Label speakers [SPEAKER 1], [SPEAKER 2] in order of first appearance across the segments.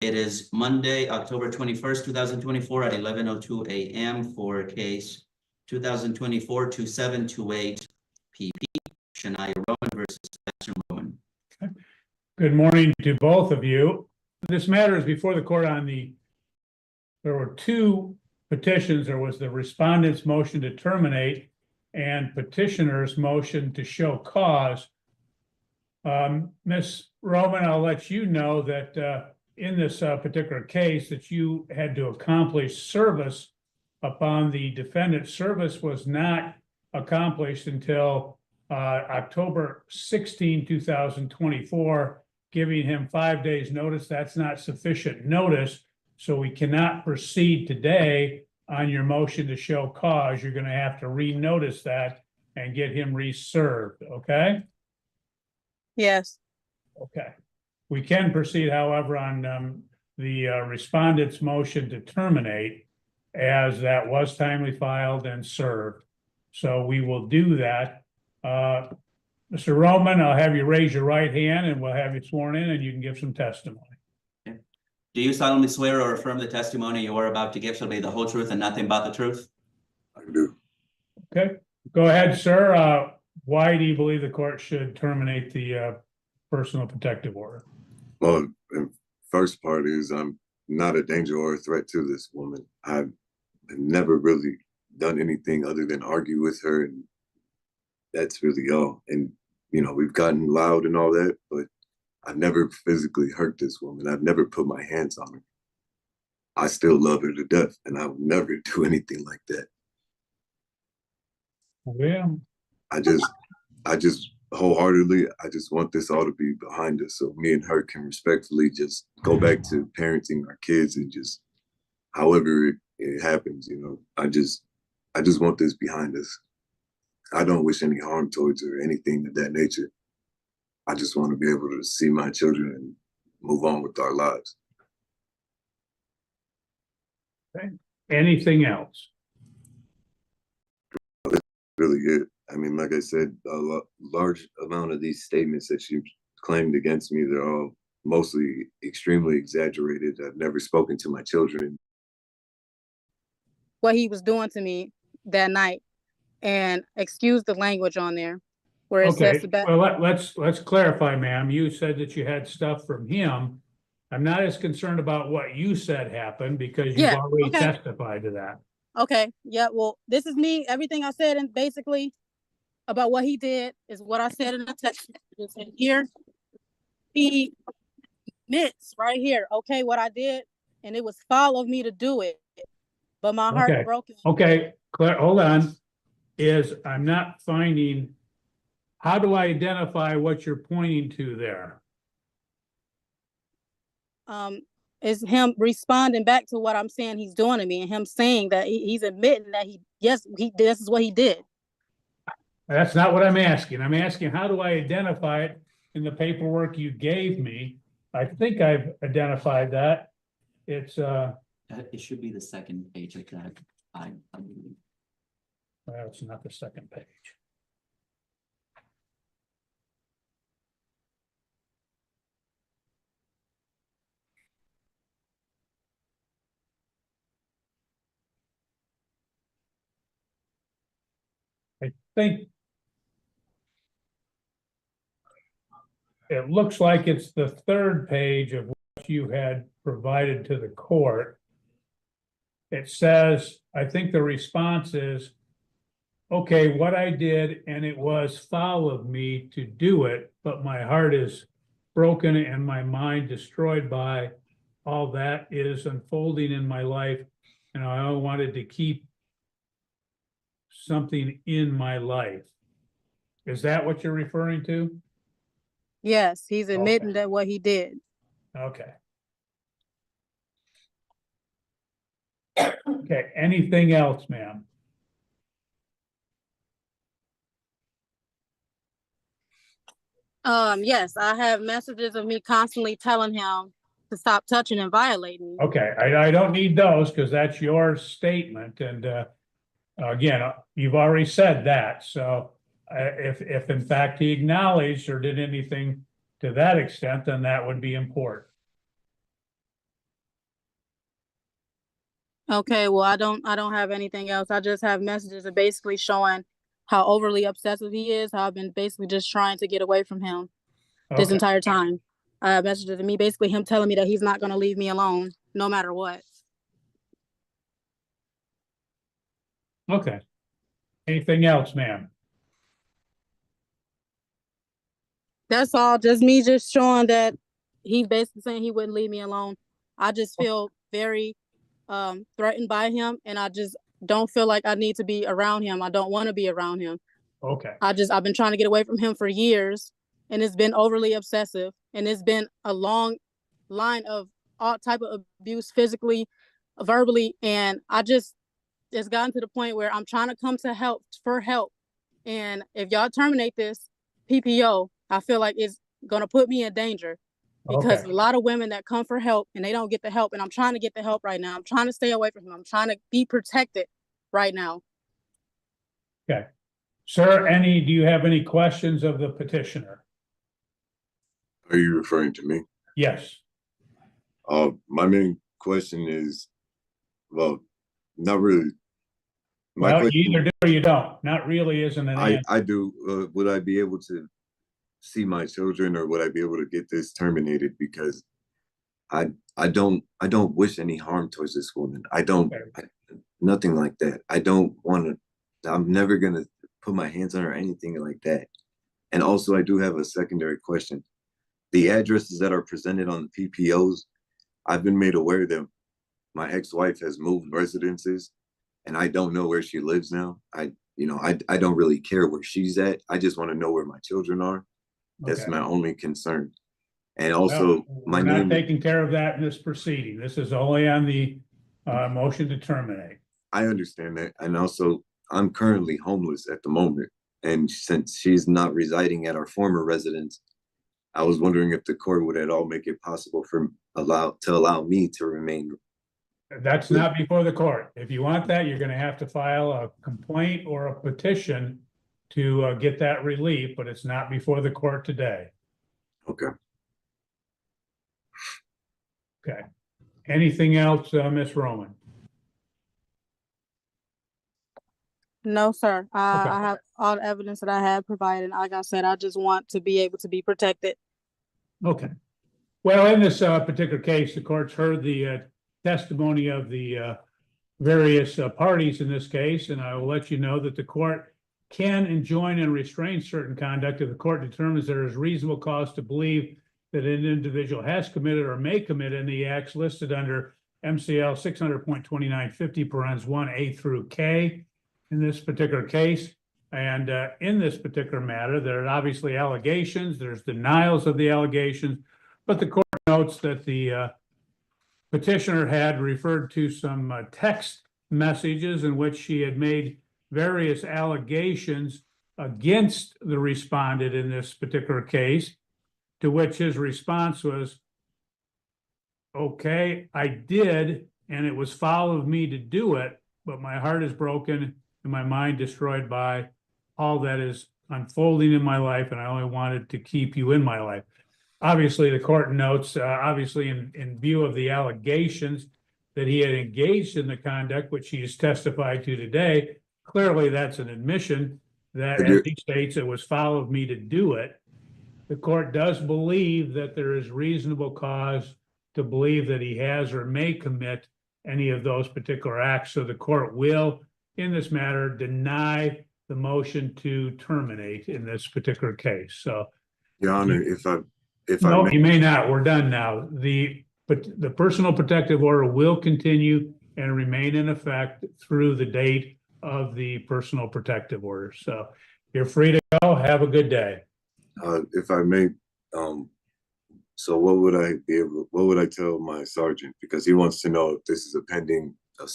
[SPEAKER 1] It is Monday, October 21st, 2024 at 11:02 a.m. for case 2024-2728 PP, Shania Rowan versus Sebastian Rowan.
[SPEAKER 2] Good morning to both of you. This matter is before the court on there were two petitions. There was the respondent's motion to terminate and petitioner's motion to show cause. Ms. Roman, I'll let you know that in this particular case that you had to accomplish service upon the defendant. Service was not accomplished until October 16, 2024, giving him 5 days notice. That's not sufficient notice, so we cannot proceed today on your motion to show cause. You're going to have to renotice that and get him reserved, okay?
[SPEAKER 3] Yes.
[SPEAKER 2] Okay. We can proceed, however, on the respondent's motion to terminate, as that was timely filed and served. So we will do that. Mr. Roman, I'll have you raise your right hand and we'll have you sworn in and you can give some testimony.
[SPEAKER 1] Okay. Do you solemnly swear or affirm the testimony you are about to give shall be the whole truth and nothing but the truth?
[SPEAKER 4] I do.
[SPEAKER 2] Okay, go ahead, sir. Why do you believe the court should terminate the personal protective order?
[SPEAKER 4] Well, the first part is I'm not a danger or a threat to this woman. I've never really done anything other than argue with her, and that's really all. And, you know, we've gotten loud and all that, but I've never physically hurt this woman. I've never put my hands on her. I still love her to death, and I would never do anything like that.
[SPEAKER 2] Yeah.
[SPEAKER 4] I just wholeheartedly, I just want this all to be behind us so me and her can respectfully just go back to parenting our kids and just however it happens, you know. I just want this behind us. I don't wish any harm towards her or anything of that nature. I just want to be able to see my children and move on with our lives.
[SPEAKER 2] Okay. Anything else?
[SPEAKER 4] Really it. I mean, like I said, a large amount of these statements that you claimed against me, they're all mostly extremely exaggerated. I've never spoken to my children.
[SPEAKER 3] What he was doing to me that night, and excuse the language on there where it
[SPEAKER 2] Okay,
[SPEAKER 3] says about.
[SPEAKER 2] well, let's clarify, ma'am. You said that you had stuff from him. I'm not as concerned about what you said happened because you've already testified to that.
[SPEAKER 3] Okay, yeah, well, this is me. Everything I said and basically about what he did is what I said in the text. And here he admits right here, okay, what I did, and it was foul of me to do it, but my heart broke.
[SPEAKER 2] Okay, Claire, hold on. I'm not finding, how do I identify what you're pointing to there?
[SPEAKER 3] Is him responding back to what I'm saying he's doing to me, and him saying that he's admitting that this is what he did.
[SPEAKER 2] That's not what I'm asking. I'm asking, how do I identify it in the paperwork you gave me? I think I've identified that. It's
[SPEAKER 1] It should be the second page of that. I believe.
[SPEAKER 2] Well, it's not the second page. I think it looks like it's the third page of what you had provided to the court. It says, I think the response is, okay, what I did, and it was foul of me to do it, but my heart is broken and my mind destroyed by all that is unfolding in my life. And I wanted to keep something in my life. Is that what you're referring to?
[SPEAKER 3] Yes, he's admitting that what he did.
[SPEAKER 2] Okay. Okay, anything else, ma'am?
[SPEAKER 3] Yes, I have messages of me constantly telling him to stop touching and violating me.
[SPEAKER 2] Okay, I don't need those because that's your statement. And again, you've already said that. So if in fact he acknowledged or did anything to that extent, then that would be important.
[SPEAKER 3] Okay, well, I don't have anything else. I just have messages that basically showing how overly obsessive he is, how I've been basically just trying to get away from him this
[SPEAKER 2] Okay,
[SPEAKER 3] entire time. I have messages to me, basically him telling me that he's not gonna leave me alone, no matter what.
[SPEAKER 2] okay. Anything else, ma'am?
[SPEAKER 3] That's all, just me just showing that he's basically saying he wouldn't leave me alone. I just feel very threatened by him, and I just don't feel like I need to be around him. I don't want to be around him.
[SPEAKER 2] Okay,
[SPEAKER 3] I've been trying to get away from him for years, and it's been overly obsessive, and it's been a long line of all type of abuse, physically, verbally, and it's gotten to the point where I'm trying to come to help for help. And if y'all terminate this PPO, I feel like it's gonna put me in danger, because
[SPEAKER 2] okay,
[SPEAKER 3] a lot of women that come for help and they don't get the help, and I'm trying to get the help right now. I'm trying to stay away from him. I'm trying to be protected right now.
[SPEAKER 2] okay. Sir, do you have any questions of the petitioner?
[SPEAKER 4] Are you referring to me?
[SPEAKER 2] Yes.
[SPEAKER 4] My main question is, well, not really. My
[SPEAKER 2] Well, you
[SPEAKER 4] question,
[SPEAKER 2] either do or you don't. Not really isn't an answer.
[SPEAKER 4] I do. Would I be able to see my children, or would I be able to get this terminated? Because I don't wish any harm towards this woman. Nothing like that. I don't want to. I'm never gonna put my hands on her or anything like that. And also, I do have a secondary question. The addresses that are presented on the PPOs, I've been made aware that my ex-wife has moved residences, and I don't know where she lives now. I don't really care where she's at. I just want to know where my children are. That's
[SPEAKER 2] Okay.
[SPEAKER 4] my only concern. And
[SPEAKER 2] Well,
[SPEAKER 4] also,
[SPEAKER 2] we're
[SPEAKER 4] my
[SPEAKER 2] not
[SPEAKER 4] name.
[SPEAKER 2] taking care of that in this proceeding. This is only on the motion to terminate.
[SPEAKER 4] I understand that, and also, I'm currently homeless at the moment. And since she's not residing at our former residence, I was wondering if the court would at all make it possible for allow me to remain.
[SPEAKER 2] That's not before the court. If you want that, you're gonna have to file a complaint or a petition to get that relief, but it's not before the court today.
[SPEAKER 4] Okay.
[SPEAKER 2] Okay. Anything else, Ms. Roman?
[SPEAKER 3] No, sir.
[SPEAKER 2] Okay.
[SPEAKER 3] I have all the evidence that I have provided. Like I said, I just want to be able to be protected.
[SPEAKER 2] Okay. Well, in this particular case, the court's heard the testimony of the various parties in this case, and I will let you know that the court can enjoin and restrain certain conduct if the court determines there is reasonable cause to believe that an individual has committed or may commit any acts listed under MCL 600.2950 (1) through K in this particular case. And in this particular matter, there are obviously allegations, there's denials of the allegations, but the court notes that the petitioner had referred to some text messages in which she had made various allegations against the respondent in this particular case, to which his response was, okay, I did, and it was foul of me to do it, but my heart is broken and my mind destroyed by all that is unfolding in my life, and I only wanted to keep you in my life. Obviously, the court notes, obviously in view of the allegations that he had engaged in the conduct which he has testified to today, clearly that's an admission that, as he states, it was foul of me to do it. The court does believe that there is reasonable cause to believe that he has or may commit any of those particular acts. So the court will, in this matter, deny the motion to terminate in this particular case. So,
[SPEAKER 4] Your Honor, if I
[SPEAKER 2] no,
[SPEAKER 4] may,
[SPEAKER 2] you may not. We're done now. But the personal protective order will continue and remain in effect through the date of the personal protective order. So you're free to go. Have a good day.
[SPEAKER 4] if I may, so what would I tell my sergeant? Because he wants to know if this is a pending a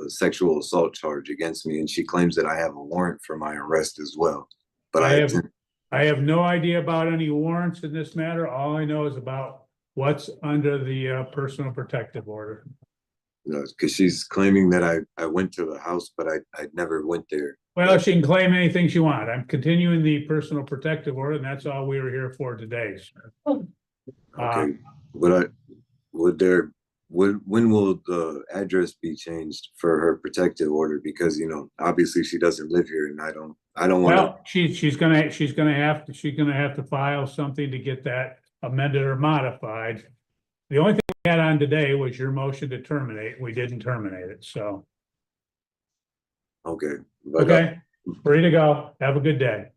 [SPEAKER 4] sexual assault charge against me, and she claims that I have a warrant for my arrest as well. But
[SPEAKER 2] I have no idea about any warrants in this matter. All I know is about what's under the personal protective order.
[SPEAKER 4] Because she's claiming that I went to the house, but I never went there.
[SPEAKER 2] Well, she can claim anything she wants. I'm continuing the personal protective order, and that's all we were here for today.
[SPEAKER 4] Okay, would there when will the address be changed for her protective order? Because, you know, obviously she doesn't live here and I don't want to.
[SPEAKER 2] Well, she's gonna have to file something to get that amended or modified. The only thing we had on today was your motion to terminate. We didn't terminate it, so,
[SPEAKER 4] Okay. But,
[SPEAKER 2] okay, free to go. Have a good day.